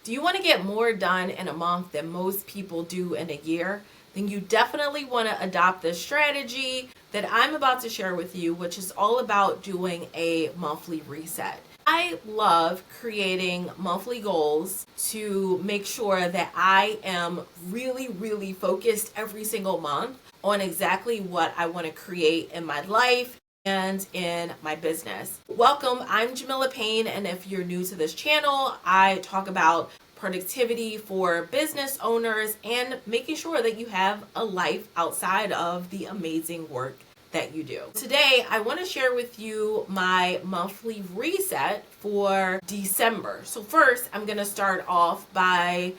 Do you want to get more done in a month than most people do in a year? Then you definitely want to adopt this strategy that I'm about to share with you, which is all about doing a monthly reset. I love creating monthly goals to make sure that I am really, really focused every single month on exactly what I want to create in my life and in my business. Welcome, I'm Jamila Payne, and if you're new to this channel, I talk about productivity for business owners and making sure that you have a life outside of the amazing work that you do. Today, I want to share with you my monthly reset for December. So first, I'm going to start off by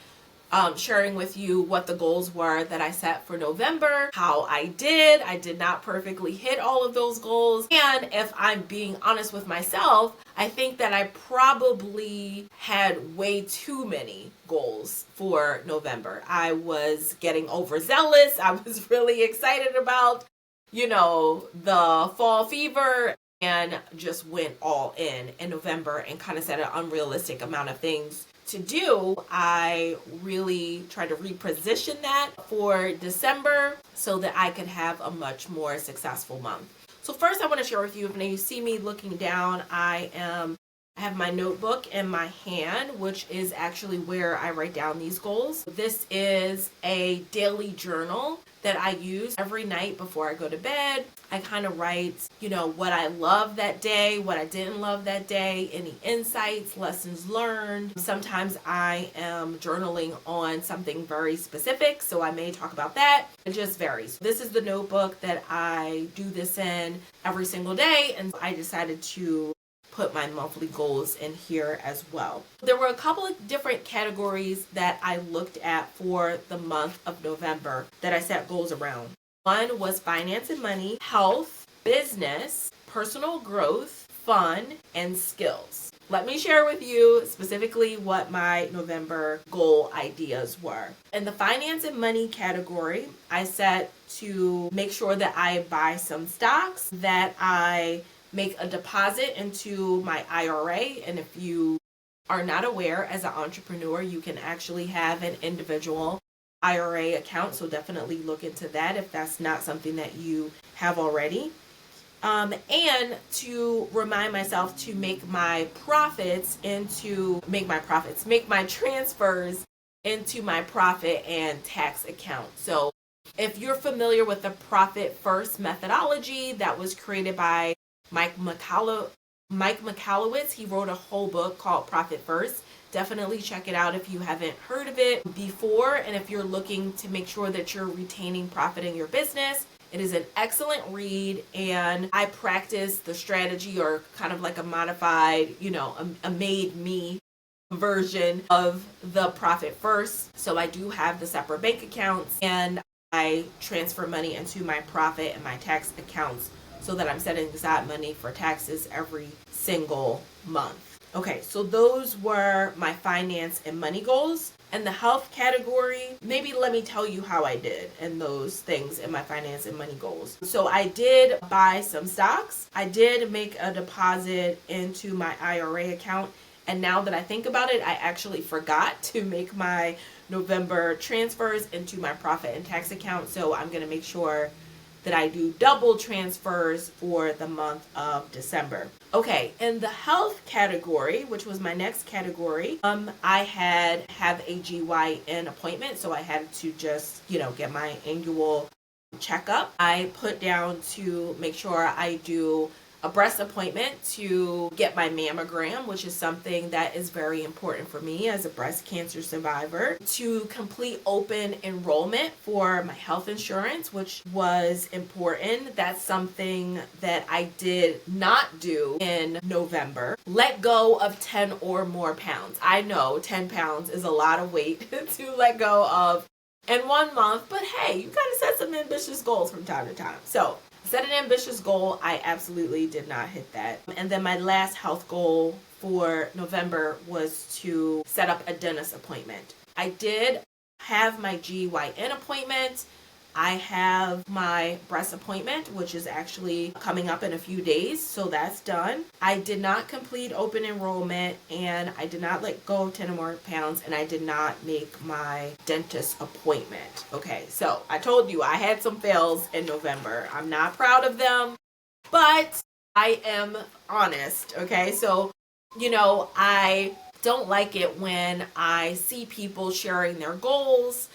sharing with you what the goals were that I set for November, how I did not perfectly hit all of those goals. And if I'm being honest with myself, I think that I probably had way too many goals for November. I was getting overzealous. I was really excited about, the fall fever, and just went all in November and kind of set an unrealistic amount of things to do. I really tried to reposition that for December so that I could have a much more successful month. So first I want to share with you, if you see me looking down, I have my notebook in my hand, which is actually where I write down these goals. This is a daily journal that I use every night before I go to bed. I kind of write, what I love that day, what I didn't love that day, any insights, lessons learned. Sometimes I am journaling on something very specific, so I may talk about that. It just varies. This is the notebook that I do this in every single day, and I decided to put my monthly goals in here as well. There were a couple of different categories that I looked at for the month of November that I set goals around. One was finance and money, health, business, personal growth, fun, and skills. Let me share with you specifically what my November goal ideas were. In the finance and money category, I set to make sure that I buy some stocks, that I make a deposit into my IRA. And if you are not aware, as an entrepreneur, you can actually have an individual IRA account. So definitely look into that if that's not something that you have already. And to remind myself to make my transfers into my profit and tax account. So if you're familiar with the Profit First methodology that was created by Mike Michalowicz, he wrote a whole book called Profit First. Definitely check it out if you haven't heard of it before, and if you're looking to make sure that you're retaining profit in your business. It is an excellent read, and I practice the strategy, or kind of like a modified, a made me version of the Profit First. So I do have the separate bank accounts, and I transfer money into my profit and my tax accounts so that I'm setting aside money for taxes every single month. Okay, so those were my finance and money goals. And the health category, maybe let me tell you how I did in those things in my finance and money goals. So I did buy some stocks. I did make a deposit into my IRA account. And now that I think about it, I actually forgot to make my November transfers into my profit and tax account. So I'm going to make sure that I do double transfers for the month of December. Okay, in the health category, which was my next category, I have a GYN appointment, so I had to just, get my annual checkup. I put down to make sure I do a breast appointment to get my mammogram, which is something that is very important for me as a breast cancer survivor, to complete open enrollment for my health insurance, which was important. That's something that I did not do in November. Let go of 10 or more pounds. I know 10 pounds is a lot of weight to let go of in 1 month, but hey, you gotta set some ambitious goals from time to time. So set an ambitious goal. I absolutely did not hit that. And then my last health goal for November was to set up a dentist appointment. I did have my GYN appointment. I have my breast appointment, which is actually coming up in a few days, so that's done. I did not complete open enrollment, and I did not let go of 10 or more pounds, and I did not make my dentist appointment. Okay, so I told you I had some fails in November. I'm not proud of them, but I am honest, okay? So, I don't like it when I see people sharing their goals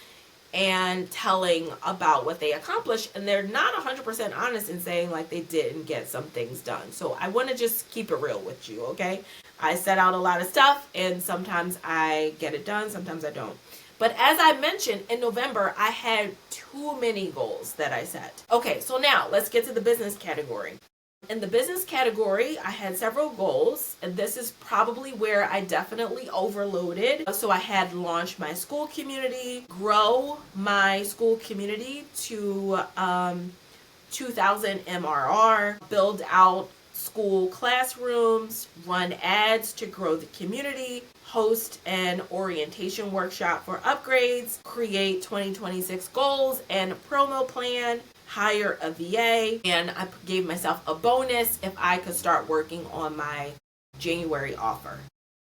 and telling about what they accomplished, and they're not 100% honest in saying like they didn't get some things done. So I want to just keep it real with you, okay? I set out a lot of stuff, and sometimes I get it done, sometimes I don't. But as I mentioned, in November, I had too many goals that I set. Okay, so now let's get to the business category. In the business category, I had several goals, and this is probably where I definitely overloaded. So I had launched my school community, grow my school community to 2,000 MRR, build out school classrooms, run ads to grow the community, host an orientation workshop for upgrades, create 2026 goals and a promo plan, hire a VA, and I gave myself a bonus if I could start working on my January offer.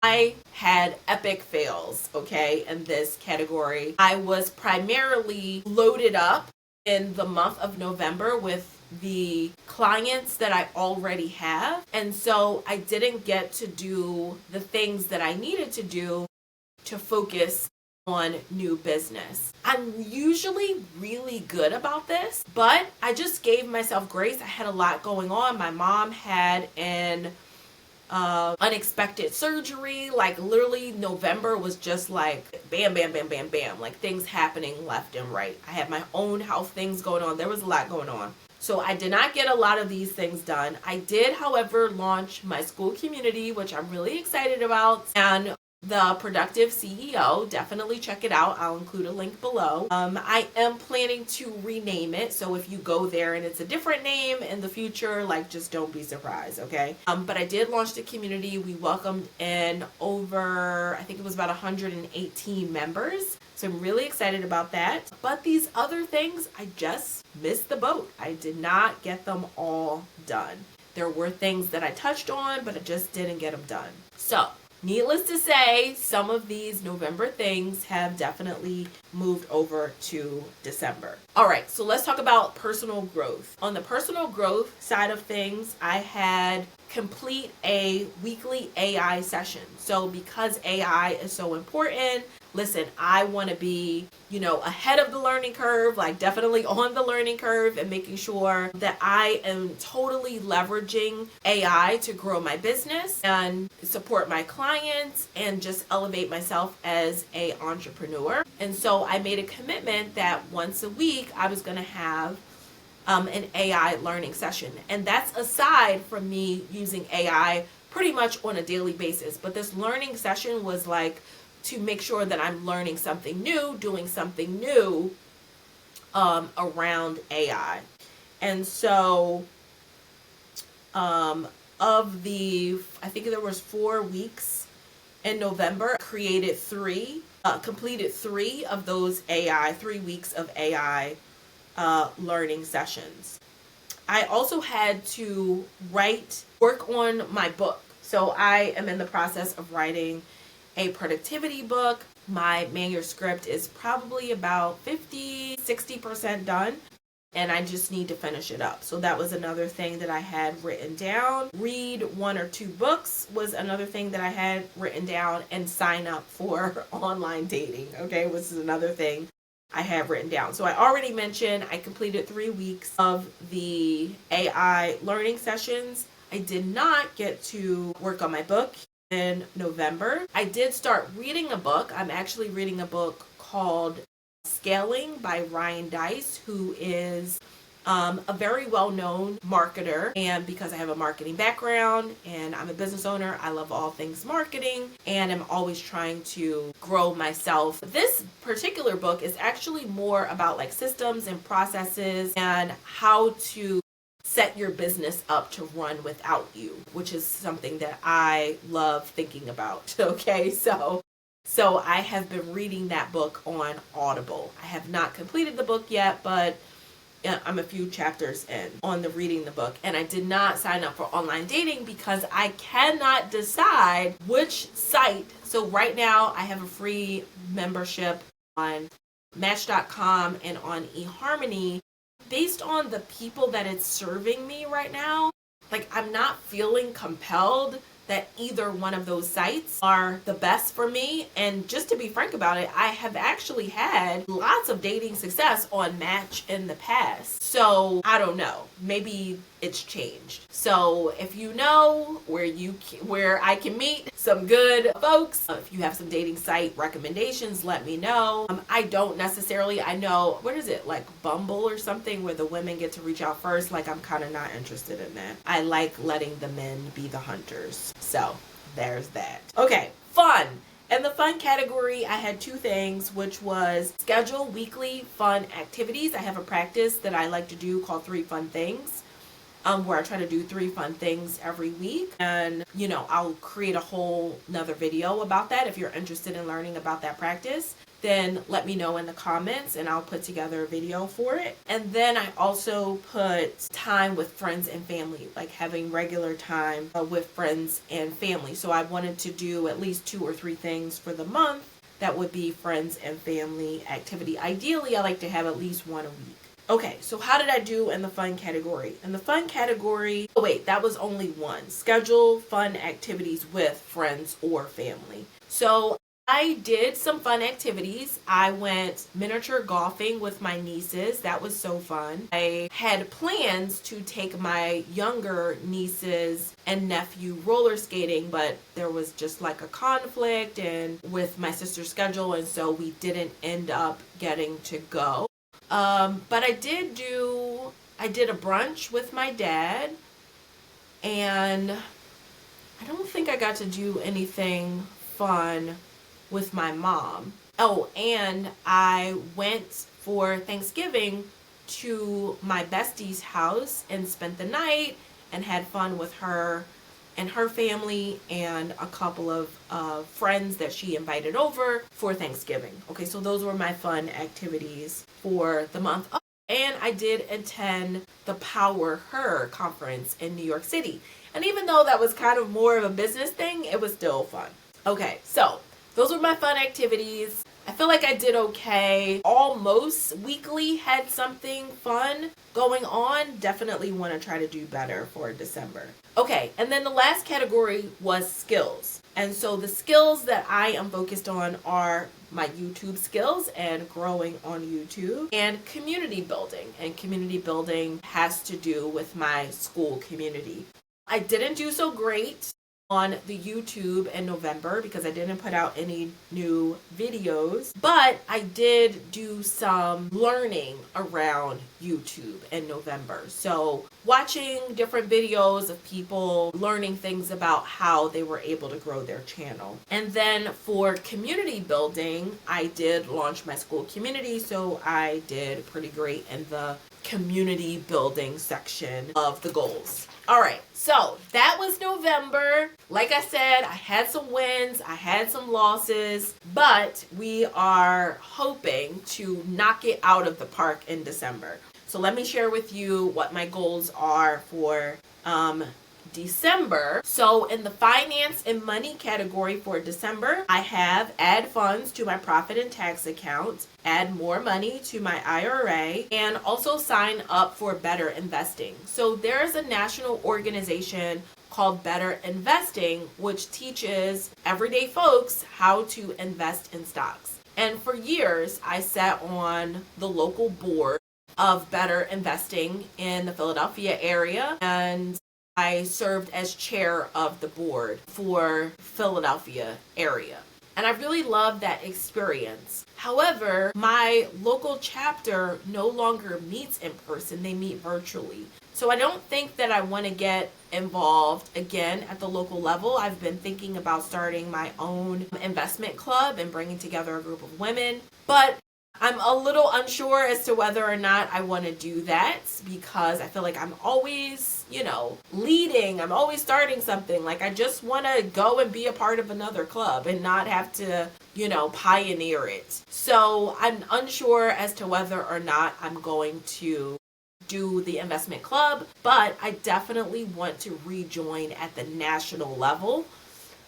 I had epic fails, okay, in this category. I was primarily loaded up in the month of November with the clients that I already have, and so I didn't get to do the things that I needed to do to focus on new business. I'm usually really good about this, but I just gave myself grace. I had a lot going on. My mom had an unexpected surgery. Like literally November was just like bam, bam, bam, bam, bam. Like things happening left and right. I had my own health things going on. There was a lot going on. So I did not get a lot of these things done. I did, however, launch my school community, which I'm really excited about. And The Productive CEO, definitely check it out. I'll include a link below. I am planning to rename it, so if you go there and it's a different name in the future, like just don't be surprised, okay? But I did launch the community. We welcomed in over, I think it was about 118 members. So I'm really excited about that. But these other things, I just missed the boat. I did not get them all done. There were things that I touched on, but I just didn't get them done. So needless to say, some of these November things have definitely moved over to December. All right, so let's talk about personal growth. On the personal growth side of things, I had complete a weekly AI session. So because AI is so important, listen, I want to be, ahead of the learning curve, like definitely on the learning curve, and making sure that I am totally leveraging AI to grow my business and support my clients and just elevate myself as an entrepreneur. And so I made a commitment that once a week I was going to have an AI learning session. And that's aside from me using AI pretty much on a daily basis. But this learning session was like to make sure that I'm learning something new, doing something new around AI. And so of the, I think there was 4 weeks in November, completed 3 of those 3 weeks of AI learning sessions. I also had to work on my book. So I am in the process of writing a productivity book. My manuscript is probably about 50-60% done, and I just need to finish it up. So that was another thing that I had written down. Read 1 or 2 books was another thing that I had written down, and sign up for online dating, okay, which is another thing I have written down. So I already mentioned I completed 3 weeks of the AI learning sessions. I did not get to work on my book in November. I did start reading a book. I'm actually reading a book called Scaling by Ryan Deiss, who is a very well-known marketer. And because I have a marketing background and I'm a business owner, I love all things marketing, and I'm always trying to grow myself. This particular book is actually more about like systems and processes and how to set your business up to run without you, which is something that I love thinking about. Okay, so So I have been reading that book on Audible. I have not completed the book yet, but I'm a few chapters in on the reading the book. And I did not sign up for online dating because I cannot decide which site. So right now I have a free membership on Match.com and on eHarmony. Based on the people that it's serving me right now, like, I'm not feeling compelled that either one of those sites are the best for me. And just to be frank about it, I have actually had lots of dating success on Match in the past. So I don't know, maybe it's changed. So if you know where I can meet some good folks, if you have some dating site recommendations, let me know. I don't necessarily, I know, what is it, like Bumble or something, where the women get to reach out first? Like, I'm kind of not interested in that. I like letting the men be the hunters. So there's that. Okay, fun. In the fun category, I had two things, which was schedule weekly fun activities. I have a practice that I like to do called 3 Fun Things, where I try to do 3 fun things every week. And, I'll create a whole nother video about that. If you're interested in learning about that practice, then let me know in the comments and I'll put together a video for it. And then I also put time with friends and family, like having regular time with friends and family. So I wanted to do at least 2 or 3 things for the month that would be friends and family activity. Ideally, I like to have at least 1 a week. Okay, so how did I do in the fun category? In the fun category, that was only 1. Schedule fun activities with friends or family. So I did some fun activities. I went miniature golfing with my nieces. That was so fun. I had plans to take my younger nieces and nephew roller skating, but there was just like a conflict and with my sister's schedule, and so we didn't end up getting to go. But I did a brunch with my dad, and I don't think I got to do anything fun with my mom. Oh, and I went for Thanksgiving to my bestie's house and spent the night and had fun with her and her family and a couple of friends that she invited over for Thanksgiving. Okay, so those were my fun activities for the month. Oh, and I did attend the Power Her conference in New York City. And even though that was kind of more of a business thing, it was still fun. Okay, so those were my fun activities. I feel like I did okay. Almost weekly had something fun going on. Definitely want to try to do better for December. Okay, and then the last category was skills. And so the skills that I am focused on are my YouTube skills and growing on YouTube and community building. And community building has to do with my school community. I didn't do so great on the YouTube in November because I didn't put out any new videos, but I did do some learning around YouTube in November. So watching different videos of people learning things about how they were able to grow their channel. And then for community building, I did launch my school community, so I did pretty great in the community building section of the goals. All right, so that was November. Like I said, I had some wins, I had some losses, but we are hoping to knock it out of the park in December. So let me share with you what my goals are for December. So in the finance and money category for December, I have add funds to my profit and tax account, add more money to my IRA, and also sign up for Better Investing. So there's a national organization called Better Investing, which teaches everyday folks how to invest in stocks. And for years, I sat on the local board of Better Investing in the Philadelphia area, and I served as chair of the board for Philadelphia area. And I really loved that experience. However, my local chapter no longer meets in person, they meet virtually. So I don't think that I want to get involved again at the local level. I've been thinking about starting my own investment club and bringing together a group of women. But I'm a little unsure as to whether or not I want to do that because I feel like I'm always, leading. I'm always starting something. Like I just want to go and be a part of another club and not have to, pioneer it. So I'm unsure as to whether or not I'm going to do the investment club, but I definitely want to rejoin at the national level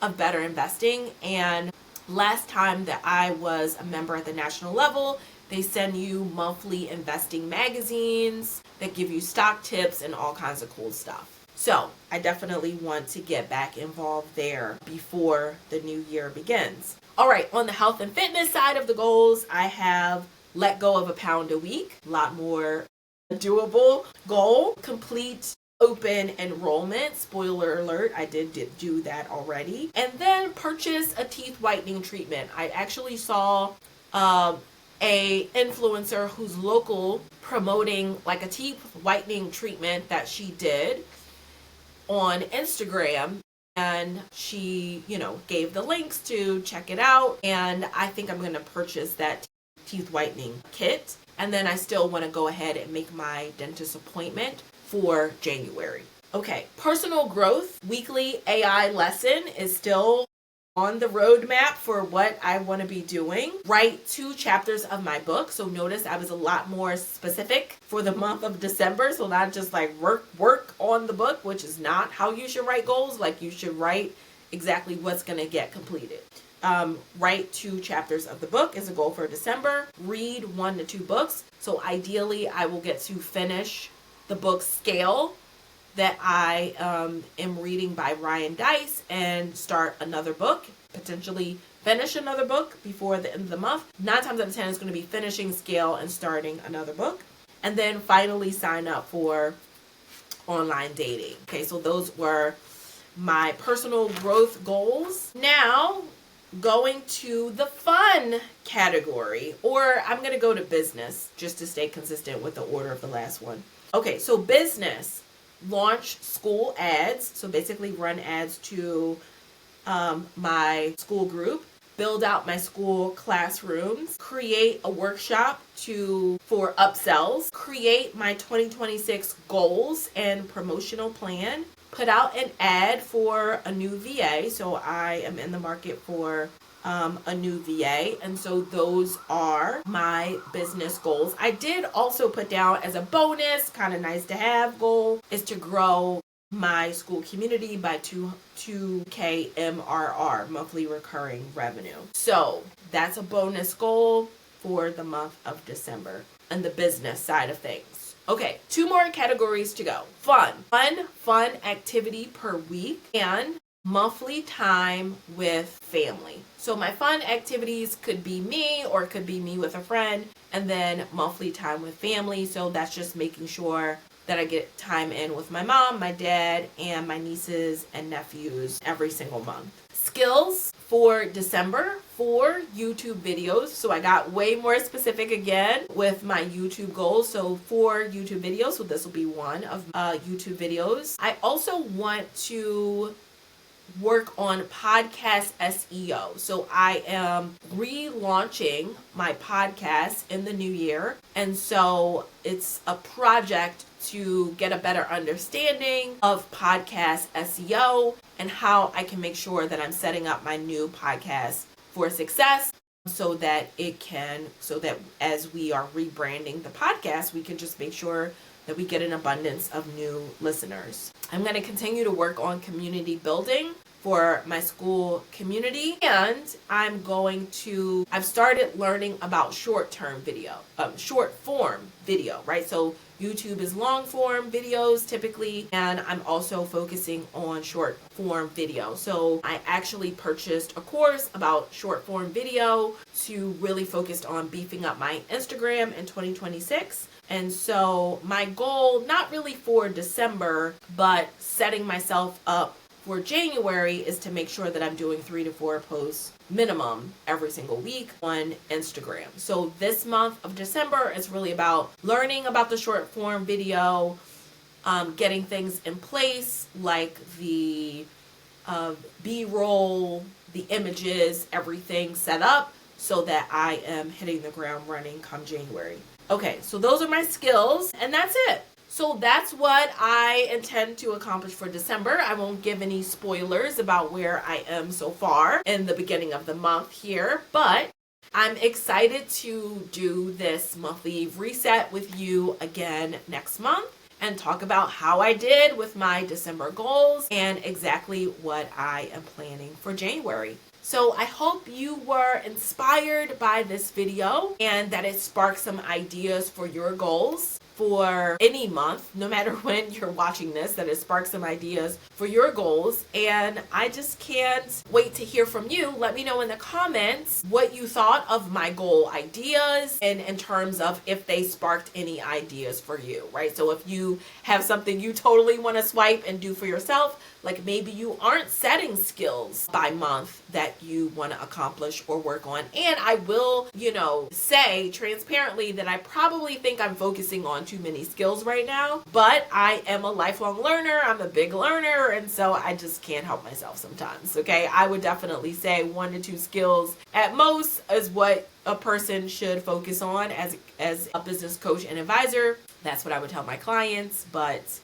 of Better Investing. And last time that I was a member at the national level, they send you monthly investing magazines that give you stock tips and all kinds of cool stuff. So I definitely want to get back involved there before the new year begins. All right, on the health and fitness side of the goals, I have let go of a pound a week, a lot more doable goal. Complete open enrollment. Spoiler alert, I did do that already. And then purchase a teeth whitening treatment. I actually saw a influencer who's local promoting like a teeth whitening treatment that she did on Instagram. And she, gave the links to check it out. And I think I'm going to purchase that teeth whitening kit. And then I still want to go ahead and make my dentist appointment for January. Okay, personal growth weekly AI lesson is still on the roadmap for what I want to be doing. Write 2 chapters of my book. So notice I was a lot more specific for the month of December. So not just like work on the book, which is not how you should write goals. Like you should write exactly what's going to get completed. Write 2 chapters of the book is a goal for December. Read 1 to 2 books. So ideally I will get to finish the book Scale that I am reading by Ryan Deiss and start another book, potentially finish another book before the end of the month. 9 times out of 10 is going to be finishing Scale and starting another book. And then finally sign up for online dating. Okay, so those were my personal growth goals. Now, going to the fun category, or I'm going to go to business just to stay consistent with the order of the last one. Okay, so business. Launch school ads. So basically run ads to my school group. Build out my school classrooms. Create a workshop for upsells. Create my 2026 goals and promotional plan. Put out an ad for a new VA. So I am in the market for a new VA. And so those are my business goals. I did also put down as a bonus, kind of nice to have goal, is to grow my school community by 2K MRR, monthly recurring revenue. So that's a bonus goal for the month of December and the business side of things. Okay, 2 more categories to go. Fun activity per week, and monthly time with family. So my fun activities could be me, or it could be me with a friend, and then monthly time with family. So that's just making sure that I get time in with my mom, my dad, and my nieces and nephews every single month. Skills for December, 4 YouTube videos. So I got way more specific again with my YouTube goals. So 4 YouTube videos. So this will be one of YouTube videos. I also want to work on podcast SEO. So I am relaunching my podcast in the new year. And so it's a project to get a better understanding of podcast SEO and how I can make sure that I'm setting up my new podcast for success so that as we are rebranding the podcast, we can just make sure that we get an abundance of new listeners. I'm going to continue to work on community building for my school community, and I've started learning about short form video, right? So YouTube is long form videos typically, and I'm also focusing on short form video. So I actually purchased a course about short form video to really focus on beefing up my Instagram in 2026. And so my goal, not really for December, but setting myself up for January, is to make sure that I'm doing 3 to 4 posts minimum every single week on Instagram. So this month of December is really about learning about the short form video, getting things in place like the B-roll, the images, everything set up so that I am hitting the ground running come January. Okay, so those are my skills, and that's it. So that's what I intend to accomplish for December. I won't give any spoilers about where I am so far in the beginning of the month here, but I'm excited to do this monthly reset with you again next month and talk about how I did with my December goals and exactly what I am planning for January. So I hope you were inspired by this video and that it sparked some ideas for your goals for any month, no matter when you're watching this, that it sparks some ideas for your goals. And I just can't wait to hear from you. Let me know in the comments what you thought of my goal ideas and in terms of if they sparked any ideas for you, right? So if you have something you totally want to swipe and do for yourself, like maybe you aren't setting skills by month that you want to accomplish or work on. And I will, say transparently that I probably think I'm focusing on too many skills right now, but I am a lifelong learner. I'm a big learner. And so I just can't help myself sometimes. Okay. I would definitely say 1 to 2 skills at most is what a person should focus on as a business coach and advisor. That's what I would tell my clients, but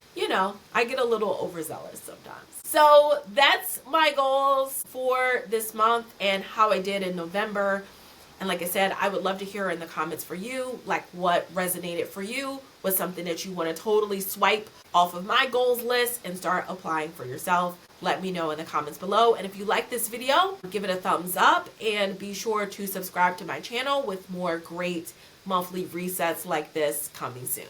I get a little overzealous sometimes. So that's my goals for this month and how I did in November. And like I said, I would love to hear in the comments for you, like what resonated for you, was something that you want to totally swipe off of my goals list and start applying for yourself. Let me know in the comments below. And if you like this video, give it a thumbs up and be sure to subscribe to my channel with more great monthly resets like this coming soon.